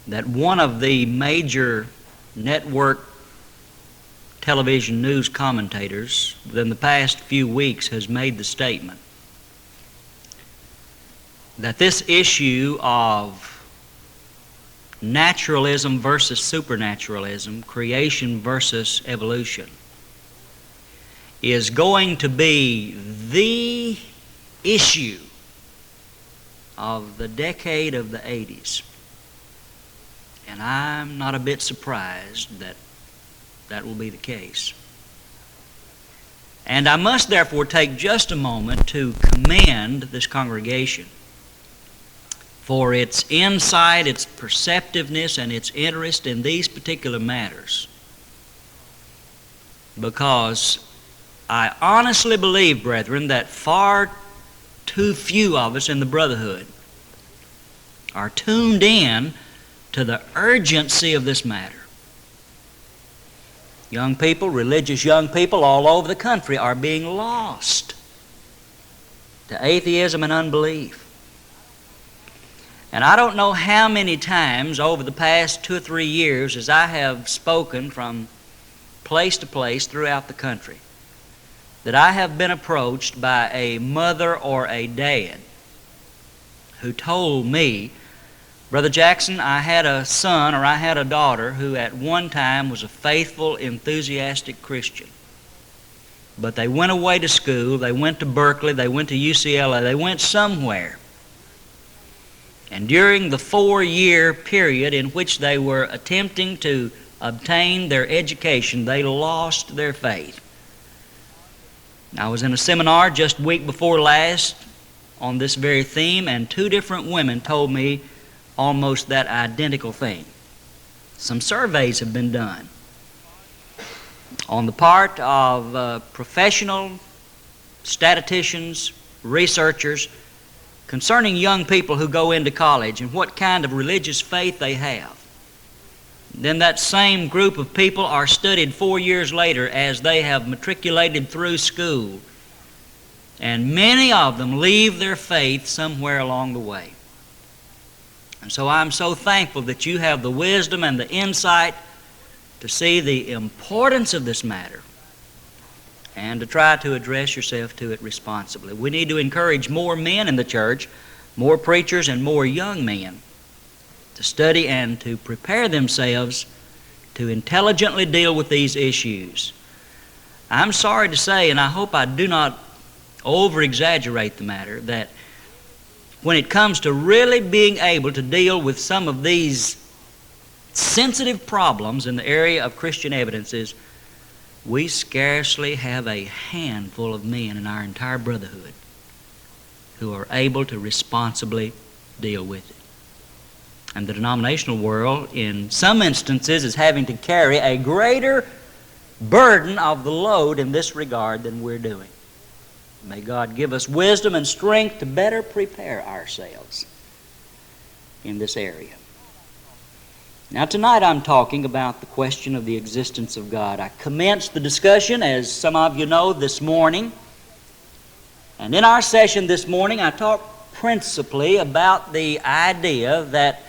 that one of the major network television news commentators within the past few weeks has made the statement that this issue of naturalism versus supernaturalism, creation versus evolution, is going to be the issue of the decade of the 80s. And I'm not a bit surprised that that will be the case. And I must therefore take just a moment to commend this congregation for its insight, its perceptiveness, and its interest in these particular matters. Because I honestly believe, brethren, that far too few of us in the brotherhood are tuned in to the urgency of this matter. Young people, religious young people all over the country are being lost to atheism and unbelief. And I don't know how many times over the past 2 or 3 years as I have spoken from place to place throughout the country that I have been approached by a mother or a dad who told me, "Brother Jackson, I had a son or I had a daughter who at one time was a faithful, enthusiastic Christian. But they went away to school, they went to Berkeley, they went to UCLA, they went somewhere. And during the 4-year period in which they were attempting to obtain their education, they lost their faith." I was in a seminar just week before last on this very theme, and 2 different women told me almost that identical thing. Some surveys have been done on the part of professional statisticians, researchers, concerning young people who go into college and what kind of religious faith they have. Then that same group of people are studied 4 years later as they have matriculated through school. And many of them leave their faith somewhere along the way. And so I'm so thankful that you have the wisdom and the insight to see the importance of this matter and to try to address yourself to it responsibly. We need to encourage more men in the church, more preachers and more young men, to study and to prepare themselves to intelligently deal with these issues. I'm sorry to say, and I hope I do not over-exaggerate the matter, that when it comes to really being able to deal with some of these sensitive problems in the area of Christian evidences, we scarcely have a handful of men in our entire brotherhood who are able to responsibly deal with it. And the denominational world, in some instances, is having to carry a greater burden of the load in this regard than we're doing. May God give us wisdom and strength to better prepare ourselves in this area. Now tonight I'm talking about the question of the existence of God. I commenced the discussion, as some of you know, this morning. And in our session this morning I talked principally about the idea that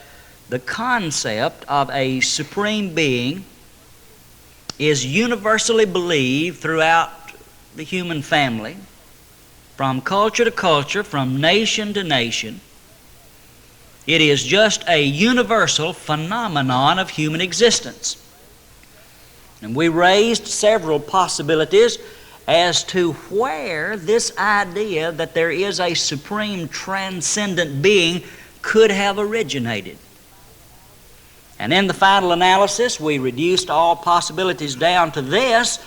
the concept of a supreme being is universally believed throughout the human family, from culture to culture, from nation to nation. It is just a universal phenomenon of human existence. And we raised several possibilities as to where this idea that there is a supreme transcendent being could have originated. And in the final analysis, we reduced all possibilities down to this,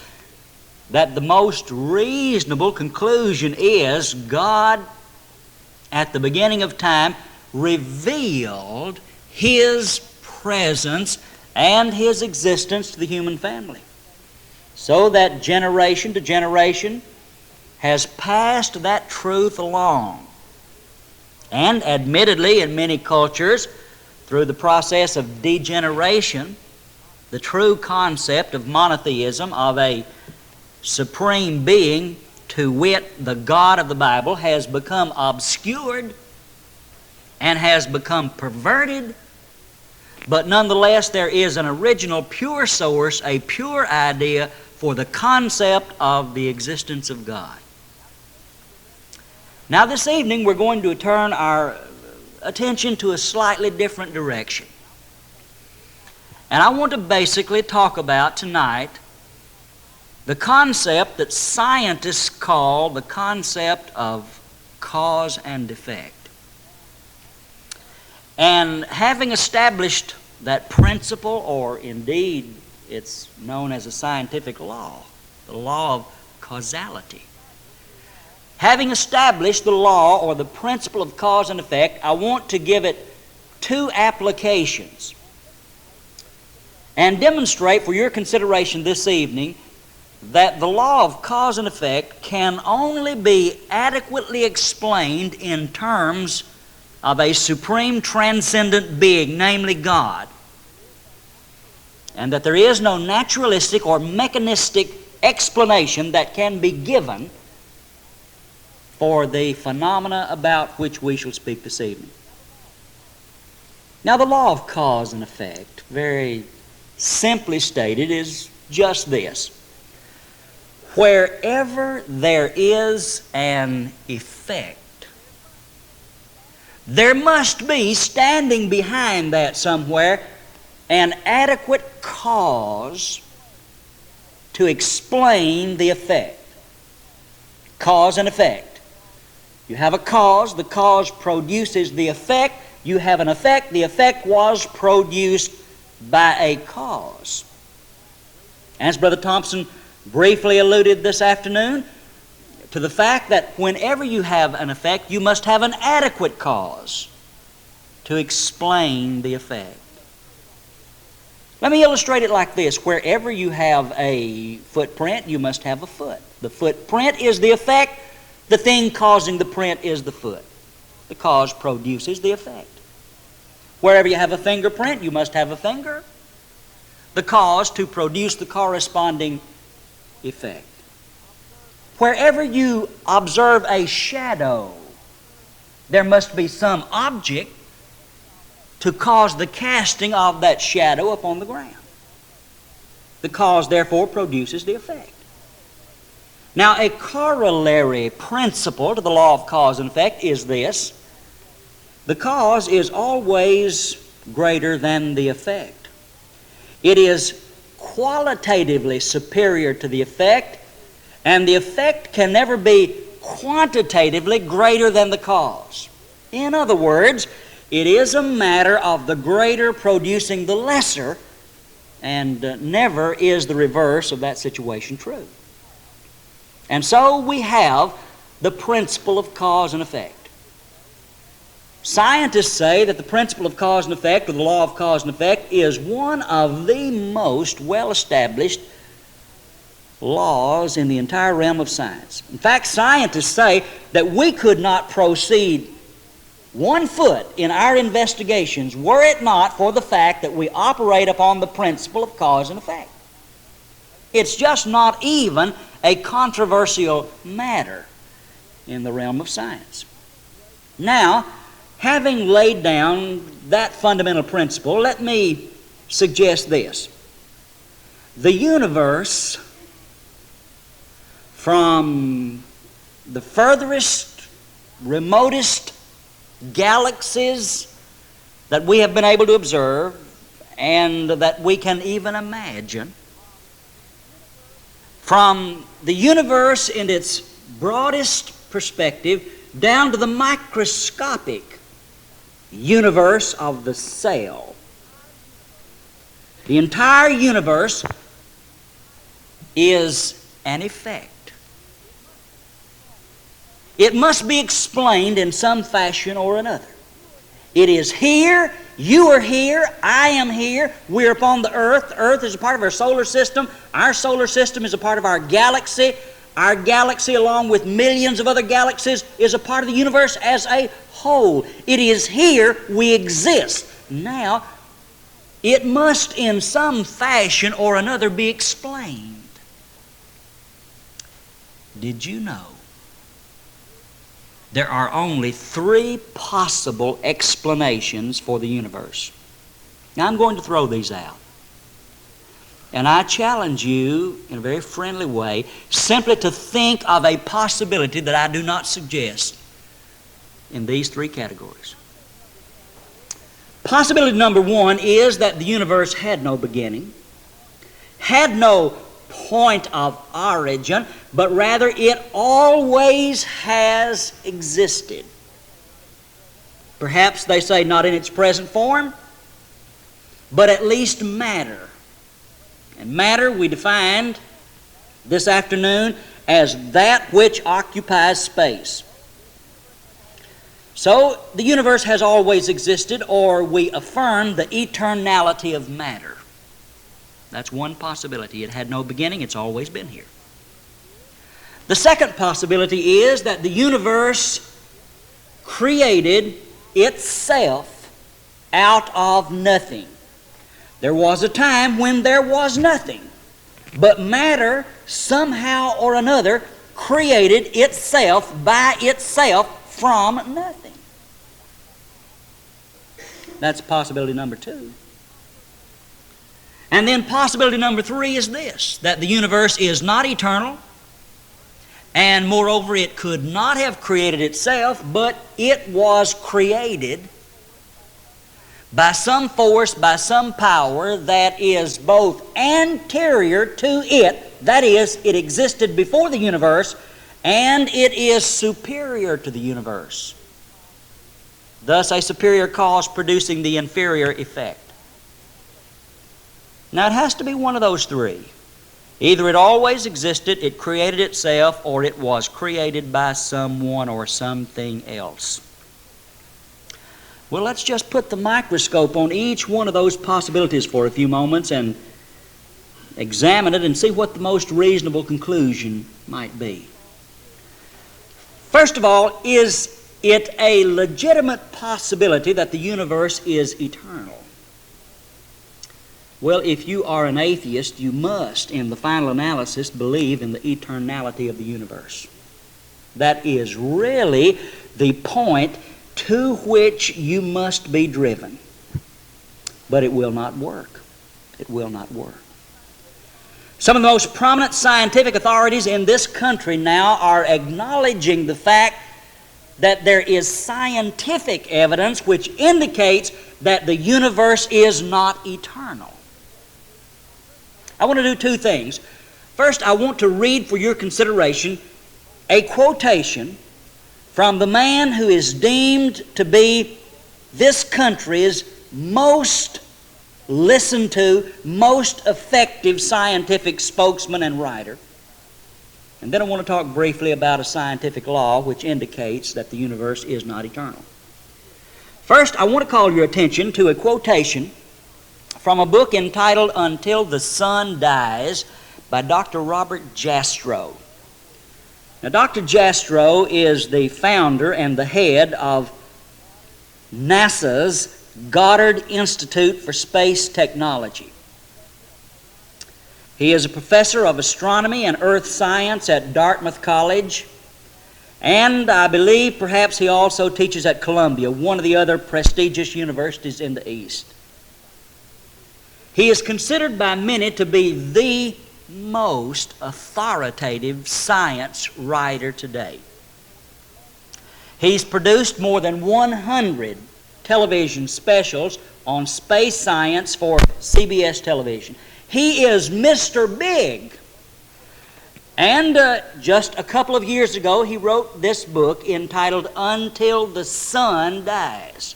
that the most reasonable conclusion is God, at the beginning of time, revealed His presence and His existence to the human family, so that generation to generation has passed that truth along. And admittedly, in many cultures, through the process of degeneration, the true concept of monotheism, of a supreme being, to wit, the God of the Bible, has become obscured and has become perverted But nonetheless, there is an original pure source, a pure idea for the concept of the existence of God. Now this evening we're going to turn our attention to a slightly different direction. And I want to basically talk about tonight the concept that scientists call the concept of cause and effect. And having established that principle, or indeed it's known as a scientific law, the law of causality. Having established the law or the principle of cause and effect, I want to give it two applications and demonstrate for your consideration this evening that the law of cause and effect can only be adequately explained in terms of a supreme transcendent being, namely God, and that there is no naturalistic or mechanistic explanation that can be given for the phenomena about which we shall speak this evening. Now, the law of cause and effect, very simply stated, is just this: wherever there is an effect, there must be, standing behind that somewhere, an adequate cause to explain the effect. Cause and effect. You have a cause, the cause produces the effect. You have an effect, the effect was produced by a cause. As Brother Thompson briefly alluded this afternoon, to the fact that whenever you have an effect, you must have an adequate cause to explain the effect. Let me illustrate it like this. Wherever you have a footprint, you must have a foot. The footprint is the effect. The thing causing the print is the foot. The cause produces the effect. Wherever you have a fingerprint, you must have a finger. The cause to produce the corresponding effect. Wherever you observe a shadow, there must be some object to cause the casting of that shadow upon the ground. The cause, therefore, produces the effect. Now, a corollary principle to the law of cause and effect is this: the cause is always greater than the effect. It is qualitatively superior to the effect, and the effect can never be quantitatively greater than the cause. In other words, it is a matter of the greater producing the lesser, and never is the reverse of that situation true. And so we have the principle of cause and effect. Scientists say that the principle of cause and effect, or the law of cause and effect, is one of the most well-established laws in the entire realm of science. In fact, scientists say that we could not proceed 1 foot in our investigations were it not for the fact that we operate upon the principle of cause and effect. It's just not even a controversial matter in the realm of science. Now, having laid down that fundamental principle, let me suggest this. The universe, from the furthest, remotest galaxies that we have been able to observe and that we can even imagine, from the universe in its broadest perspective down to the microscopic universe of the cell. The entire universe is an effect. It must be explained in some fashion or another. It is here, you are here, I am here, we're upon the earth. Earth is a part of our solar system. Our solar system is a part of our galaxy. Our galaxy, along with millions of other galaxies, is a part of the universe as a whole. It is here we exist. Now, it must in some fashion or another be explained. Did you know there are only 3 possible explanations for the universe? Now, I'm going to throw these out. And I challenge you in a very friendly way simply to think of a possibility that I do not suggest in these three categories. Possibility number one is that the universe had no beginning, had no point of origin, but rather it always has existed. Perhaps they say not in its present form, but at least matter. And matter we defined this afternoon as that which occupies space. So the universe has always existed, or we affirm the eternality of matter. That's one possibility. It had no beginning, it's always been here. The second possibility is that the universe created itself out of nothing. There was a time when there was nothing, but matter somehow or another created itself by itself from nothing. That's possibility number two. And then possibility number three is this, that the universe is not eternal, and moreover it could not have created itself, but it was created by some force, by some power that is both anterior to it, that is, it existed before the universe, and it is superior to the universe. Thus, a superior cause producing the inferior effect. Now, it has to be one of those three. Either it always existed, it created itself, or it was created by someone or something else. Well, let's just put the microscope on each one of those possibilities for a few moments and examine it and see what the most reasonable conclusion might be. First of all, is it a legitimate possibility that the universe is eternal? Well, if you are an atheist, you must, in the final analysis, believe in the eternality of the universe. That is really the point to which you must be driven. But it will not work. It will not work. Some of the most prominent scientific authorities in this country now are acknowledging the fact that there is scientific evidence which indicates that the universe is not eternal. I want to do two things. First, I want to read for your consideration a quotation from the man who is deemed to be this country's most listened to, most effective scientific spokesman and writer. And then I want to talk briefly about a scientific law which indicates that the universe is not eternal. First, I want to call your attention to a quotation from a book entitled Until the Sun Dies by Dr. Robert Jastrow. Now, Dr. Jastrow is the founder and the head of NASA's Goddard Institute for Space Technology. He is a professor of astronomy and earth science at Dartmouth College, and I believe perhaps he also teaches at Columbia, one of the other prestigious universities in the East. He is considered by many to be the most authoritative science writer today. He's produced more than 100 television specials on space science for CBS television. He is Mr. Big. And just a couple of years ago, he wrote this book entitled Until the Sun Dies.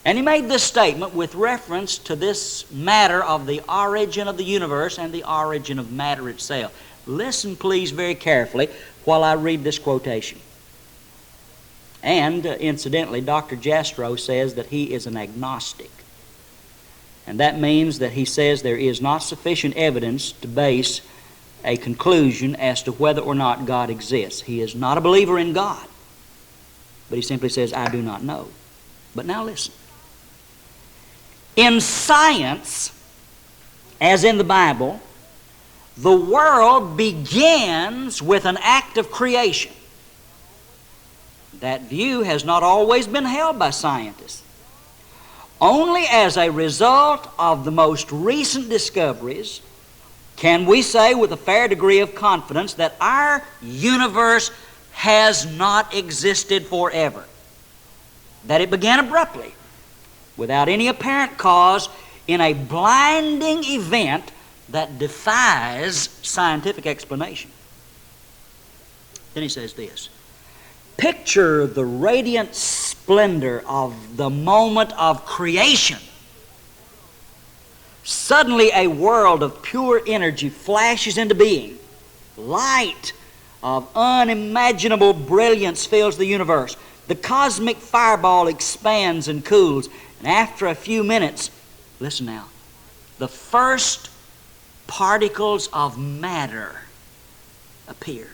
And he made this statement with reference to this matter of the origin of the universe and the origin of matter itself. Listen, please, very carefully while I read this quotation. And incidentally, Dr. Jastrow says that he is an agnostic. And that means that he says there is not sufficient evidence to base a conclusion as to whether or not God exists. He is not a believer in God, but he simply says, I do not know. But now listen. In science, as in the Bible, the world begins with an act of creation. That view has not always been held by scientists. Only as a result of the most recent discoveries can we say with a fair degree of confidence that our universe has not existed forever, that it began abruptly, without any apparent cause, in a blinding event that defies scientific explanation. Then he says this: picture the radiant splendor of the moment of creation. Suddenly a world of pure energy flashes into being. Light of unimaginable brilliance fills the universe. The cosmic fireball expands and cools, and after a few minutes, listen now, the first particles of matter appear.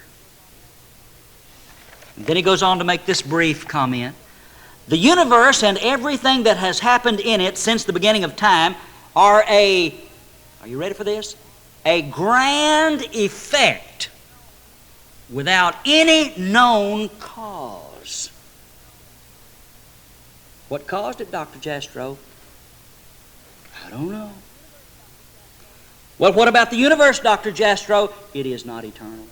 And then he goes on to make this brief comment. The universe and everything that has happened in it since the beginning of time are you ready for this? A grand effect without any known cause. What caused it, Dr. Jastrow? I don't know. Well, what about the universe, Dr. Jastrow? It is not eternal.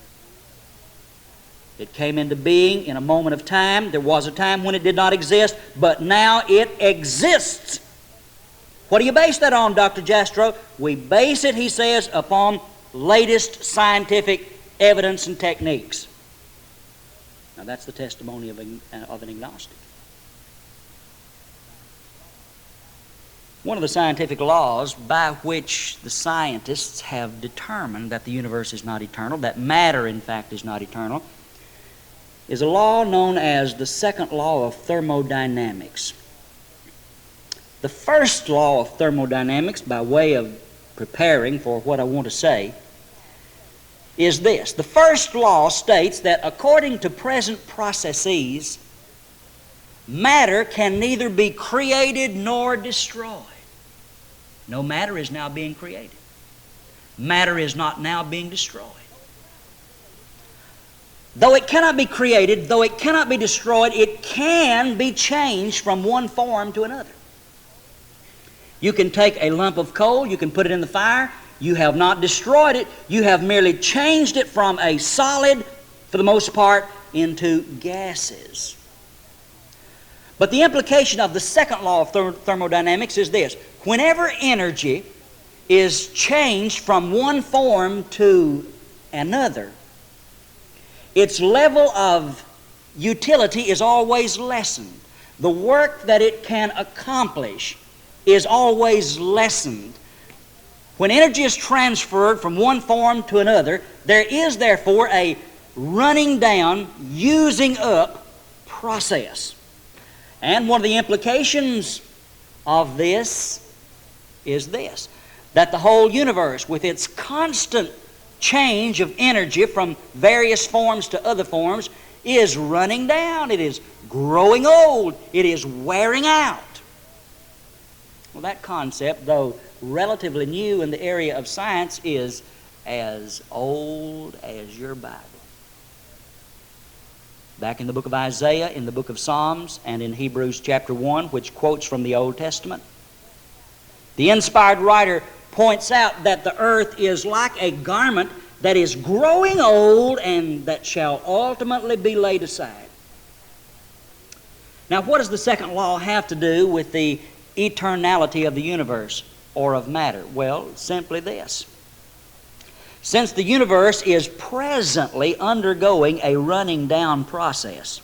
It came into being in a moment of time. There was a time when it did not exist, but now it exists. What do you base that on, Dr. Jastrow? We base it, he says, upon latest scientific evidence and techniques. Now that's the testimony of an agnostic. One of the scientific laws by which the scientists have determined that the universe is not eternal, that matter, in fact, is not eternal, is a law known as the second law of thermodynamics. The first law of thermodynamics, by way of preparing for what I want to say, is this. The first law states that according to present processes, matter can neither be created nor destroyed. No matter is now being created. Matter is not now being destroyed. Though it cannot be created, though it cannot be destroyed, it can be changed from one form to another. You can take a lump of coal, you can put it in the fire, you have not destroyed it, you have merely changed it from a solid, for the most part, into gases. But the implication of the second law of thermodynamics is this: whenever energy is changed from one form to another, its level of utility is always lessened. The work that it can accomplish is always lessened. When energy is transferred from one form to another, there is therefore a running down, using up process. And one of the implications of this is this: that the whole universe, with its constant change of energy from various forms to other forms, is running down. It is growing old. It is wearing out. Well, that concept, though relatively new in the area of science, is as old as your Bible. Back in the book of Isaiah, in the book of Psalms, and in Hebrews chapter 1, which quotes from the Old Testament, the inspired writer points out that the earth is like a garment that is growing old and that shall ultimately be laid aside. Now, what does the second law have to do with the eternality of the universe or of matter? Well, simply this: since the universe is presently undergoing a running down process,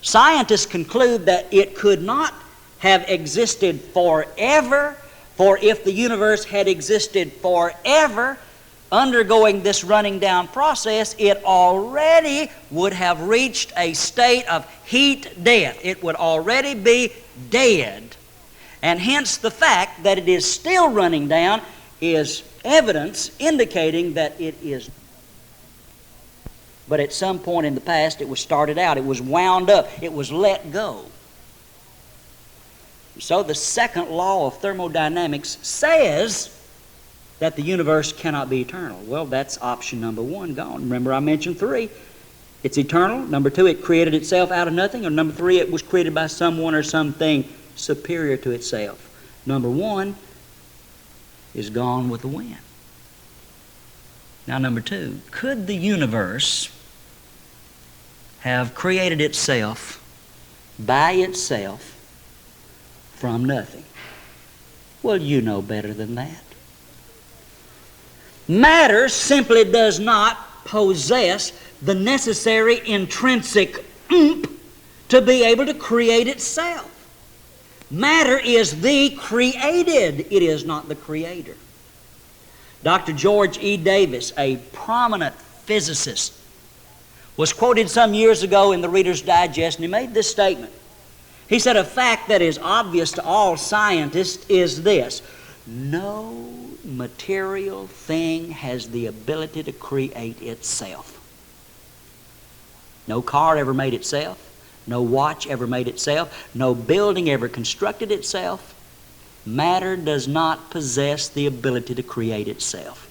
scientists conclude that it could not have existed forever, for if the universe had existed forever, undergoing this running down process, it already would have reached a state of heat death. It would already be dead. And hence the fact that it is still running down is evidence indicating that it is. But at some point in the past, it was started out, it was wound up, it was let go. So the second law of thermodynamics says that the universe cannot be eternal. Well, that's option number one gone. Remember, I mentioned three. It's eternal. Number two, it created itself out of nothing. Or number three, it was created by someone or something superior to itself. Number one is Gone with the Wind. Now, number two, could the universe have created itself by itself from nothing? Well, you know better than that. Matter simply does not possess the necessary intrinsic oomph to be able to create itself. Matter is the created, it is not the creator. Dr. George E. Davis, a prominent physicist, was quoted some years ago in the Reader's Digest, and he made this statement. He said, "A fact that is obvious to all scientists is this: no material thing has the ability to create itself. No car ever made itself. No watch ever made itself. No building ever constructed itself. Matter does not possess the ability to create itself."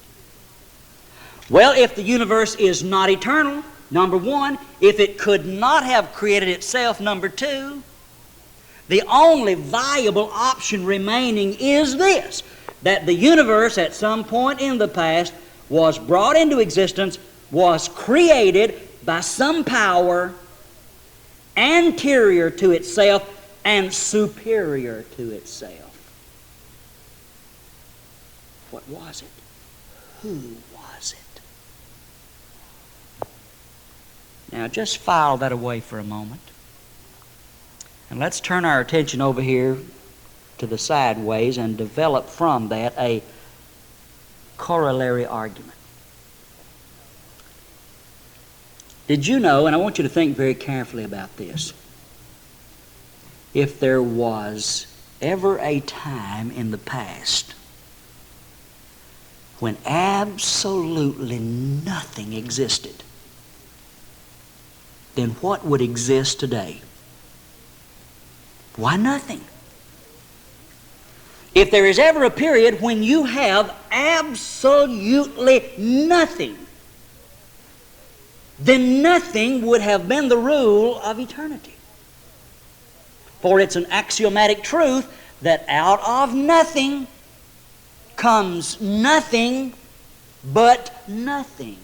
Well, if the universe is not eternal, number one, if it could not have created itself, number two, the only viable option remaining is this: that the universe at some point in the past was brought into existence, was created by some power anterior to itself and superior to itself. What was it? Who was it? Now just file that away for a moment. And let's turn our attention over here to the sideways and develop from that a corollary argument. Did you know, and I want you to think very carefully about this, if there was ever a time in the past when absolutely nothing existed, then what would exist today? Why, nothing. If there is ever a period when you have absolutely nothing, then nothing would have been the rule of eternity. For it's an axiomatic truth that out of nothing comes nothing but nothing.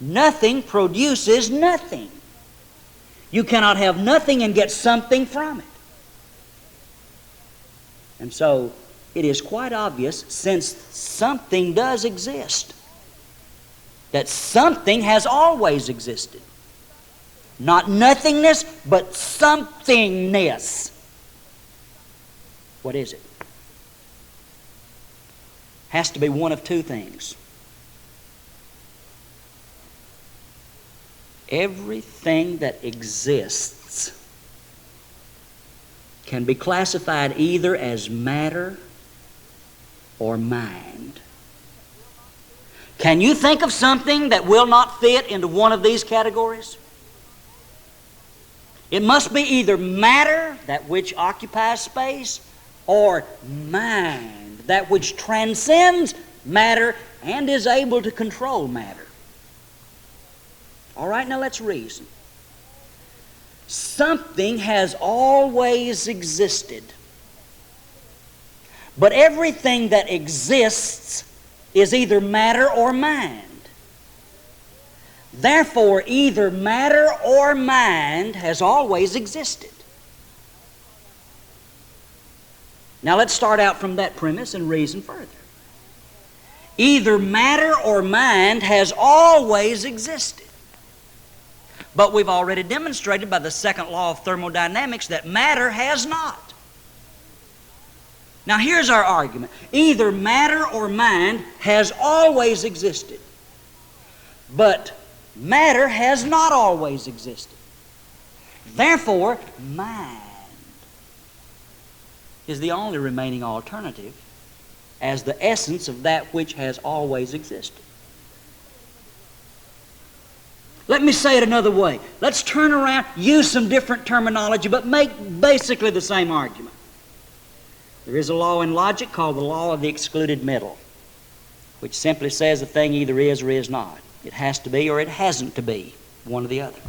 Nothing produces nothing. You cannot have nothing and get something from it. And so it is quite obvious, since something does exist, that something has always existed. Not nothingness, but somethingness. What is it? Has to be one of two things. Everything that exists can be classified either as matter or mind. Can you think of something that will not fit into one of these categories? It must be either matter, that which occupies space, or mind, that which transcends matter and is able to control matter. All right, now let's reason. Something has always existed, but everything that exists is either matter or mind. Therefore, either matter or mind has always existed. Now let's start out from that premise and reason further. Either matter or mind has always existed. But we've already demonstrated by the second law of thermodynamics that matter has not. Now here's our argument. Either matter or mind has always existed, but matter has not always existed. Therefore, mind is the only remaining alternative as the essence of that which has always existed. Let me say it another way. Let's turn around, use some different terminology, but make basically the same argument. There is a law in logic called the law of the excluded middle, which simply says a thing either is or is not. It has to be or it hasn't to be, one or the other.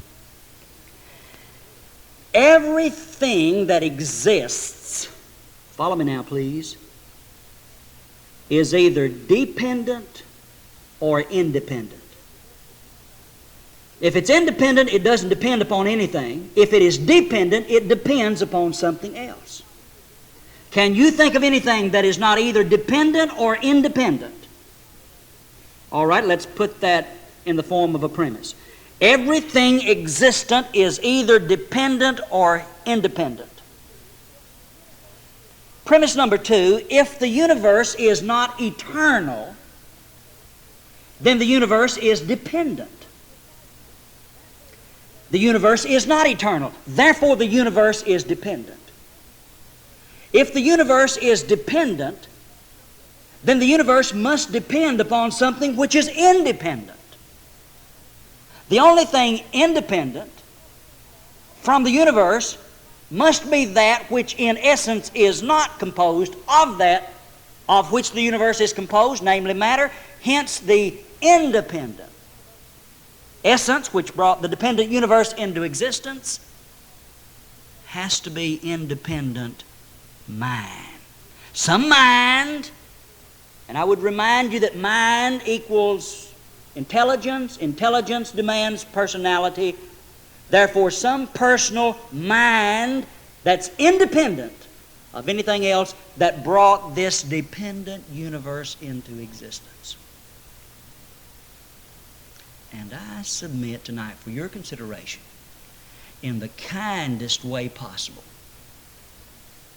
Everything that exists, follow me now please, is either dependent or independent. If it's independent, it doesn't depend upon anything. If it is dependent, it depends upon something else. Can you think of anything that is not either dependent or independent? All right, let's put that in the form of a premise. Everything existent is either dependent or independent. Premise number 2, if the universe is not eternal, then the universe is dependent. The universe is not eternal. Therefore, the universe is dependent. If the universe is dependent, then the universe must depend upon something which is independent. The only thing independent from the universe must be that which in essence is not composed of that of which the universe is composed, namely matter. Hence the independent essence which brought the dependent universe into existence has to be independent mind. Some mind, and I would remind you that mind equals intelligence. Intelligence demands personality. Therefore, some personal mind that's independent of anything else that brought this dependent universe into existence. And I submit tonight for your consideration, in the kindest way possible,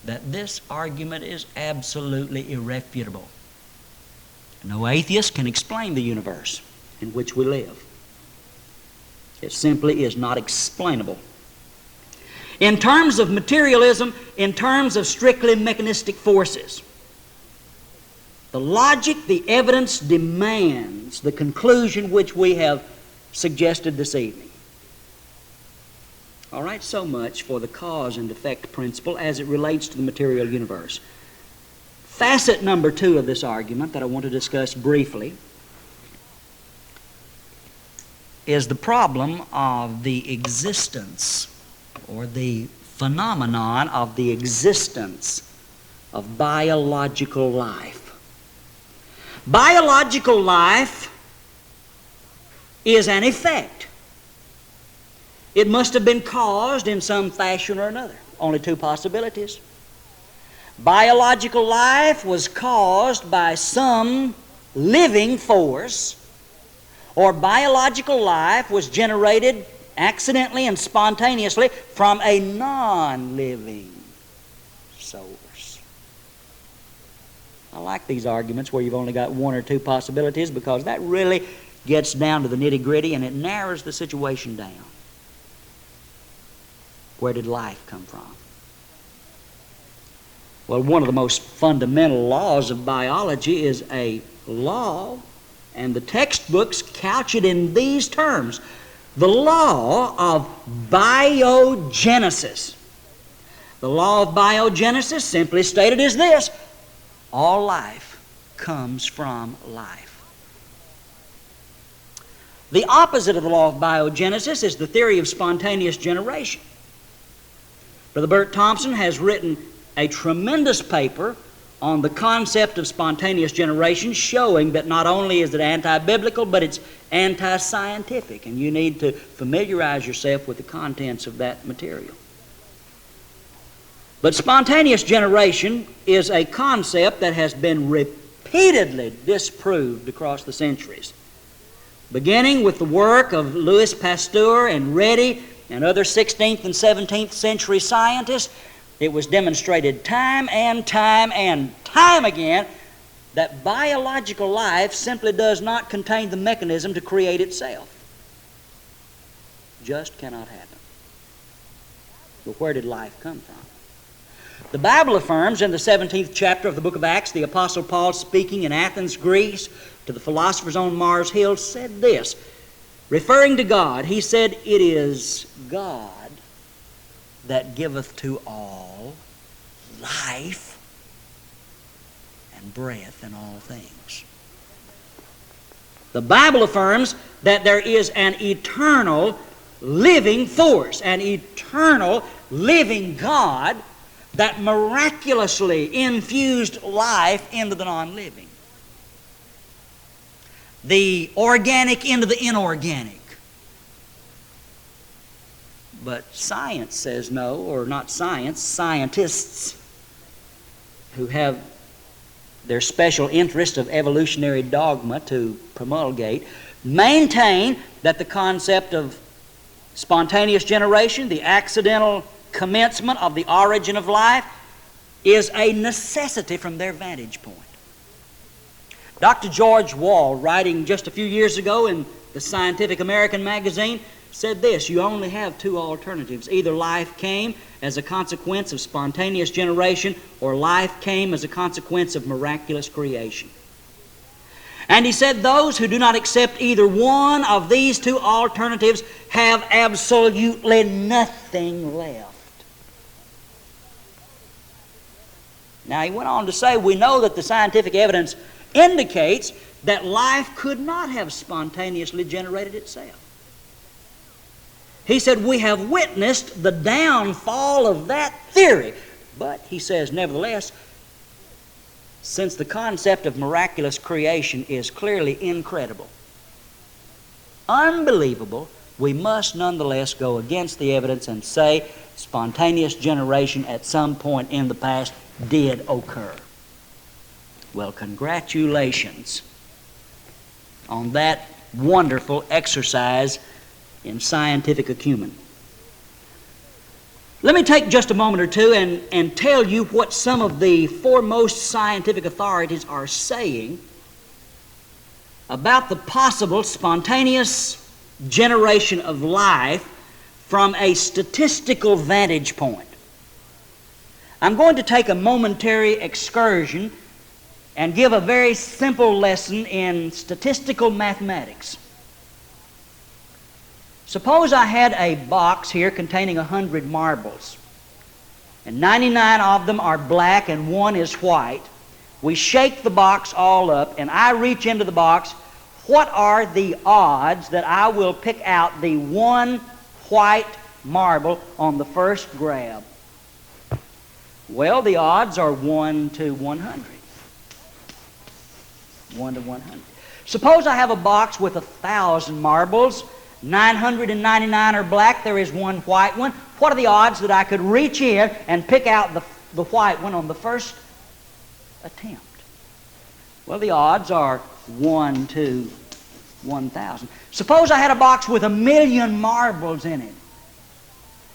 that this argument is absolutely irrefutable. No atheist can explain the universe in which we live. It simply is not explainable. In terms of materialism, in terms of strictly mechanistic forces, the logic, the evidence demands the conclusion which we have suggested this evening. All right, so much for the cause and effect principle as it relates to the material universe. Facet number 2 of this argument that I want to discuss briefly is the problem of the existence or the phenomenon of the existence of biological life. Biological life is an effect. It must have been caused in some fashion or another. Only 2 possibilities. Biological life was caused by some living force, or biological life was generated accidentally and spontaneously from a non-living source. I like these arguments where you've only got 1 or 2 possibilities, because that really gets down to the nitty-gritty and it narrows the situation down. Where did life come from? Well, one of the most fundamental laws of biology is a law, and the textbooks couch it in these terms: the law of biogenesis. The law of biogenesis, simply stated, is this: all life comes from life. The opposite of the law of biogenesis is the theory of spontaneous generation. Brother Bert Thompson has written a tremendous paper on the concept of spontaneous generation, showing that not only is it anti-biblical, but it's anti-scientific, and you need to familiarize yourself with the contents of that material. But spontaneous generation is a concept that has been repeatedly disproved across the centuries, beginning with the work of Louis Pasteur and Redi and other 16th and 17th century scientists. It was demonstrated time and time and time again that biological life simply does not contain the mechanism to create itself. Just cannot happen. But where did life come from? The Bible affirms in the 17th chapter of the book of Acts, the Apostle Paul, speaking in Athens, Greece, to the philosophers on Mars Hill, said this, referring to God. He said, "It is God that giveth to all life and breath in all things." The Bible affirms that there is an eternal living force, an eternal living God that miraculously infused life into the non-living. The organic into the inorganic. But science says no, or not science, scientists who have their special interest of evolutionary dogma to promulgate, maintain that the concept of spontaneous generation, the accidental commencement of the origin of life, is a necessity from their vantage point. Dr. George Wall, writing just a few years ago in the Scientific American magazine, said this: you only have two alternatives. Either life came as a consequence of spontaneous generation, or life came as a consequence of miraculous creation. And he said those who do not accept either one of these two alternatives have absolutely nothing left. Now he went on to say, we know that the scientific evidence indicates that life could not have spontaneously generated itself. He said, we have witnessed the downfall of that theory. But, he says, nevertheless, since the concept of miraculous creation is clearly incredible, unbelievable, we must nonetheless go against the evidence and say spontaneous generation at some point in the past did occur. Well, congratulations on that wonderful exercise in scientific acumen. Let me take just a moment or two and tell you what some of the foremost scientific authorities are saying about the possible spontaneous generation of life from a statistical vantage point. I'm going to take a momentary excursion and give a very simple lesson in statistical mathematics. Suppose I had a box here containing 100 marbles, and 99 of them are black and one is white. We shake the box all up, and I reach into the box. What are the odds that I will pick out the one white marble on the first grab? Well, the odds are 1 to 100. 1 to 100. Suppose I have a box with 1,000 marbles. 999 are black, there is one white one. What are the odds that I could reach in and pick out the white one on the first attempt? Well, the odds are 1 to 1,000. Suppose I had a box with 1,000,000 marbles in it,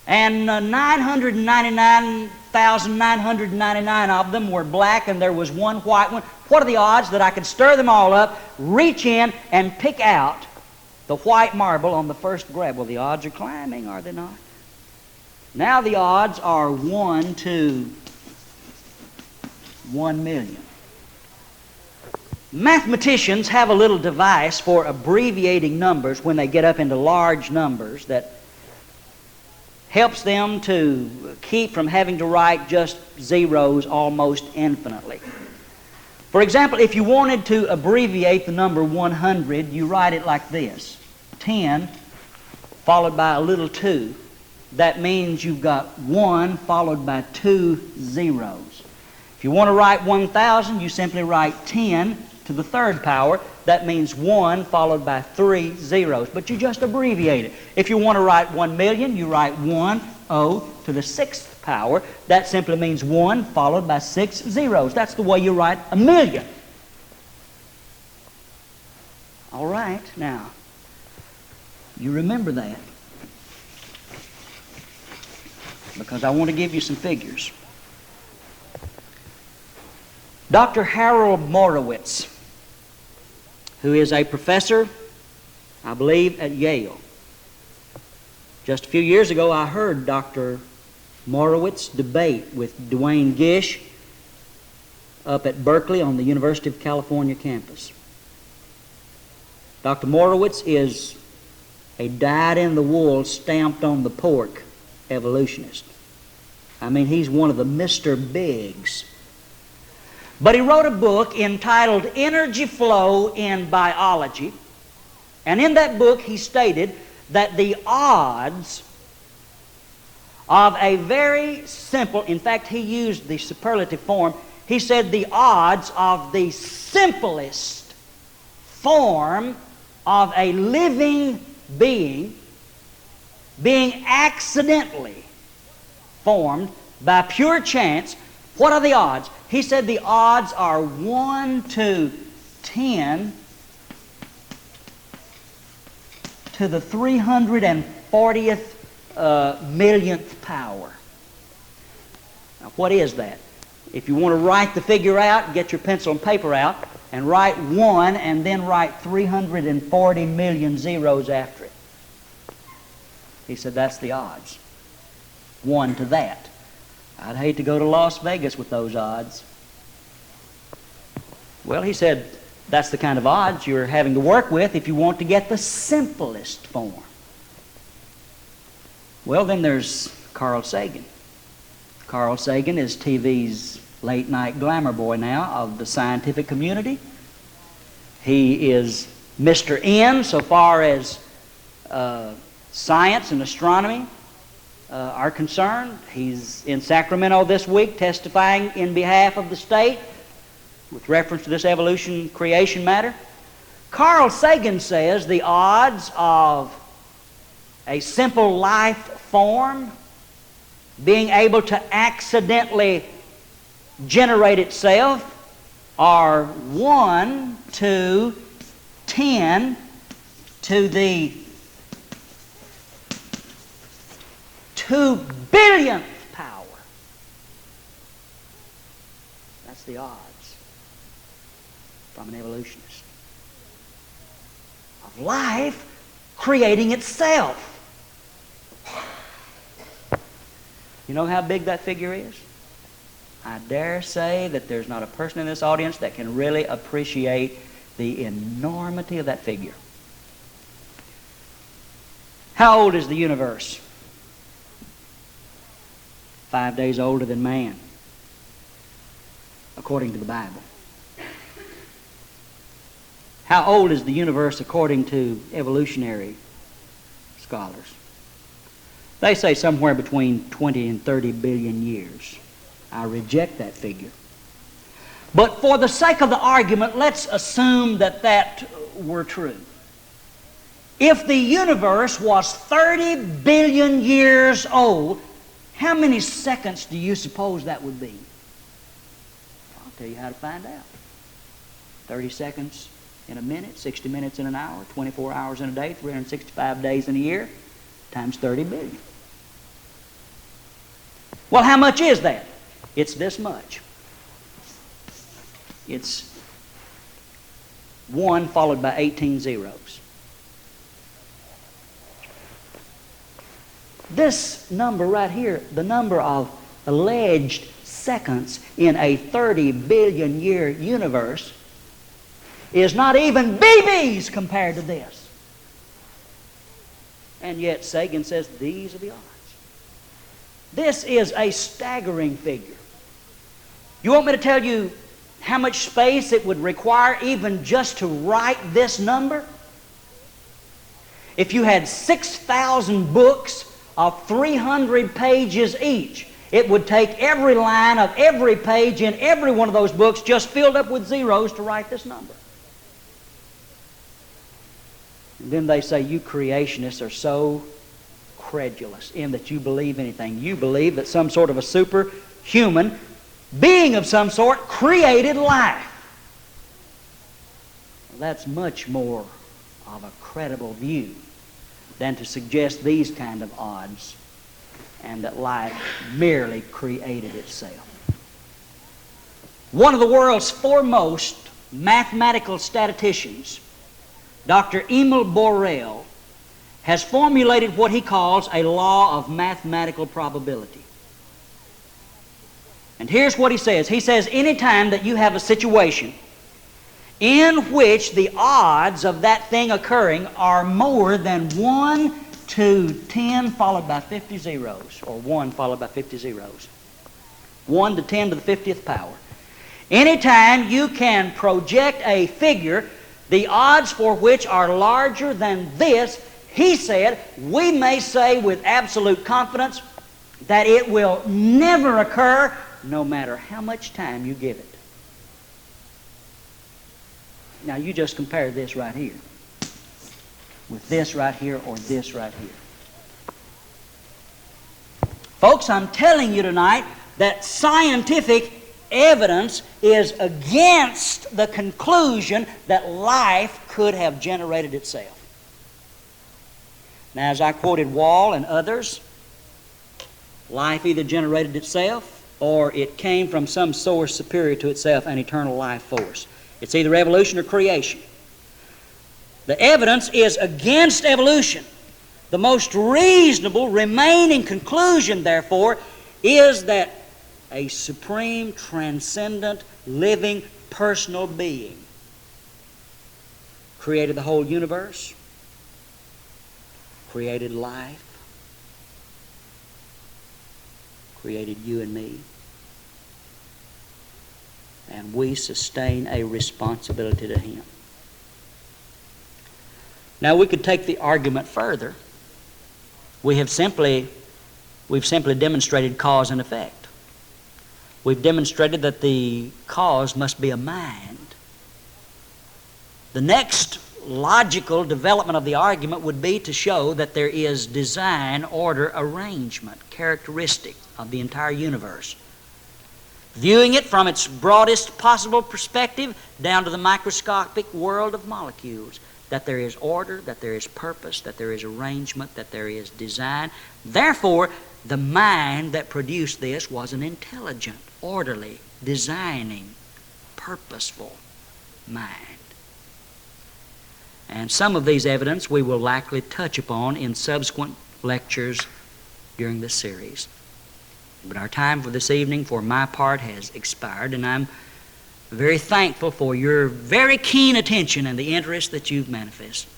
and 999,999 of them were black and there was one white one. What are the odds that I could stir them all up, reach in, and pick out the white marble on the first grab? Well, the odds are climbing, are they not? Now the odds are 1 to 1,000,000. Mathematicians have a little device for abbreviating numbers when they get up into large numbers that helps them to keep from having to write just zeros almost infinitely. For example, if you wanted to abbreviate the number 100, you write it like this: 10 followed by a little 2. That means you've got 1 followed by 2 zeros. If you want to write 1,000, you simply write 10 to the third power. That means 1 followed by 3 zeros. But you just abbreviate it. If you want to write 1,000,000, you write 10 to the sixth power. That simply means 1 followed by 6 zeros. That's the way you write 1,000,000. All right, now, you remember that, because I want to give you some figures. Dr. Harold Morowitz, who is a professor, I believe, at Yale. Just a few years ago, I heard Dr. Morowitz debate with Duane Gish up at Berkeley on the University of California campus. Dr. Morowitz is a dyed-in-the-wool, stamped-on-the-pork evolutionist. I mean, he's one of the Mr. Biggs. But he wrote a book entitled Energy Flow in Biology, and in that book he stated that the odds of a very simple, in fact, he used the superlative form. He said the odds of the simplest form of a living being accidentally formed by pure chance. What are the odds? He said the odds are 1 to 10 to the 340th millionth power. Now, what is that? If you want to write the figure out, get your pencil and paper out and write 1 and then write 340 million zeros after it. He said that's the odds. 1 to that. I'd hate to go to Las Vegas with those odds. Well, he said that's the kind of odds you're having to work with if you want to get the simplest form. Well, then there's Carl Sagan. Carl Sagan is TV's late-night glamour boy now of the scientific community. He is Mr. N so far as science and astronomy are concerned. He's in Sacramento this week testifying in behalf of the state with reference to this evolution creation matter. Carl Sagan says the odds of a simple life form being able to accidentally generate itself are 1 to 10 to the 2 billionth power. That's the odds from an evolutionist of life creating itself. You know how big that figure is? I dare say that there's not a person in this audience that can really appreciate the enormity of that figure. How old is the universe? 5 days older than man, according to the Bible. How old is the universe according to evolutionary scholars? They say somewhere between 20 and 30 billion years. I reject that figure. But for the sake of the argument, let's assume that that were true. If the universe was 30 billion years old, how many seconds do you suppose that would be? I'll tell you how to find out. 30 seconds in a minute, 60 minutes in an hour, 24 hours in a day, 365 days in a year, times 30 billion. Well, how much is that? It's this much. It's 1 followed by 18 zeros. This number right here, the number of alleged seconds in a 30 billion year universe, is not even BBs compared to this. And yet Sagan says these are the odds. This is a staggering figure. You want me to tell you how much space it would require even just to write this number? If you had 6,000 books of 300 pages each, it would take every line of every page in every one of those books just filled up with zeros to write this number. And then they say, you creationists are so credulous in that you believe anything. You believe that some sort of a superhuman being of some sort created life. Well, that's much more of a credible view than to suggest these kind of odds and that life merely created itself. One of the world's foremost mathematical statisticians, Dr. Emil Borel, has formulated what he calls a law of mathematical probability. And here's what he says. He says, anytime that you have a situation in which the odds of that thing occurring are more than 1 to 10 followed by 50 zeros, or 1 followed by 50 zeros, 1 to 10 to the 50th power. Anytime you can project a figure, the odds for which are larger than this, he said, we may say with absolute confidence, that it will never occur no matter how much time you give it. Now you just compare this right here with this right here or this right here. Folks, I'm telling you tonight that scientific evidence is against the conclusion that life could have generated itself. Now, as I quoted Wall and others, life either generated itself or it came from some source superior to itself, an eternal life force. It's either evolution or creation. The evidence is against evolution. The most reasonable remaining conclusion, therefore, is that a supreme, transcendent, living, personal being created the whole universe, created life, created you and me, and we sustain a responsibility to Him. Now we could take the argument further. We've simply demonstrated cause and effect. We've demonstrated that the cause must be a mind. The next logical development of the argument would be to show that there is design, order, arrangement, characteristic of the entire universe. Viewing it from its broadest possible perspective down to the microscopic world of molecules, that there is order, that there is purpose, that there is arrangement, that there is design. Therefore, the mind that produced this was an intelligent, orderly, designing, purposeful mind. And some of these evidence we will likely touch upon in subsequent lectures during this series. But our time for this evening, for my part, has expired, and I'm very thankful for your very keen attention and the interest that you've manifested.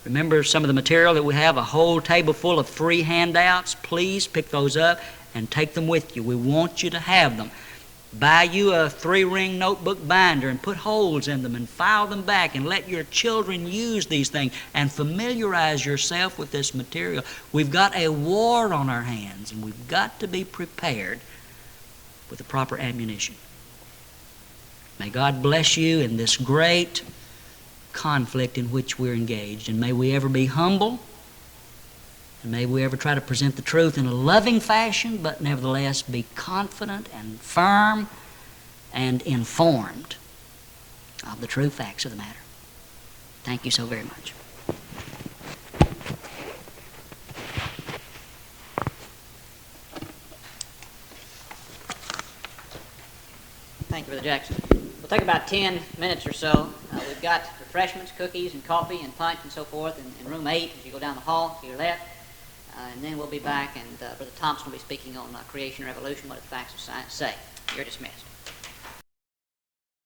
Remember some of the material that we have, a whole table full of free handouts. Please pick those up and take them with you. We want you to have them. Buy you a 3-ring notebook binder and put holes in them and file them back and let your children use these things and familiarize yourself with this material. We've got a war on our hands, and we've got to be prepared with the proper ammunition. May God bless you in this great conflict in which we're engaged, and may we ever be humble, and may we ever try to present the truth in a loving fashion, but nevertheless be confident and firm and informed of the true facts of the matter. Thank you so very much. Thank you, Brother Jackson. We'll take about 10 minutes or so. We've got refreshments, cookies, and coffee, and punch, and so forth in room 8 as you go down the hall to your left. And then we'll be back, and Brother Thompson will be speaking on creation or evolution, what the facts of science say. You're dismissed.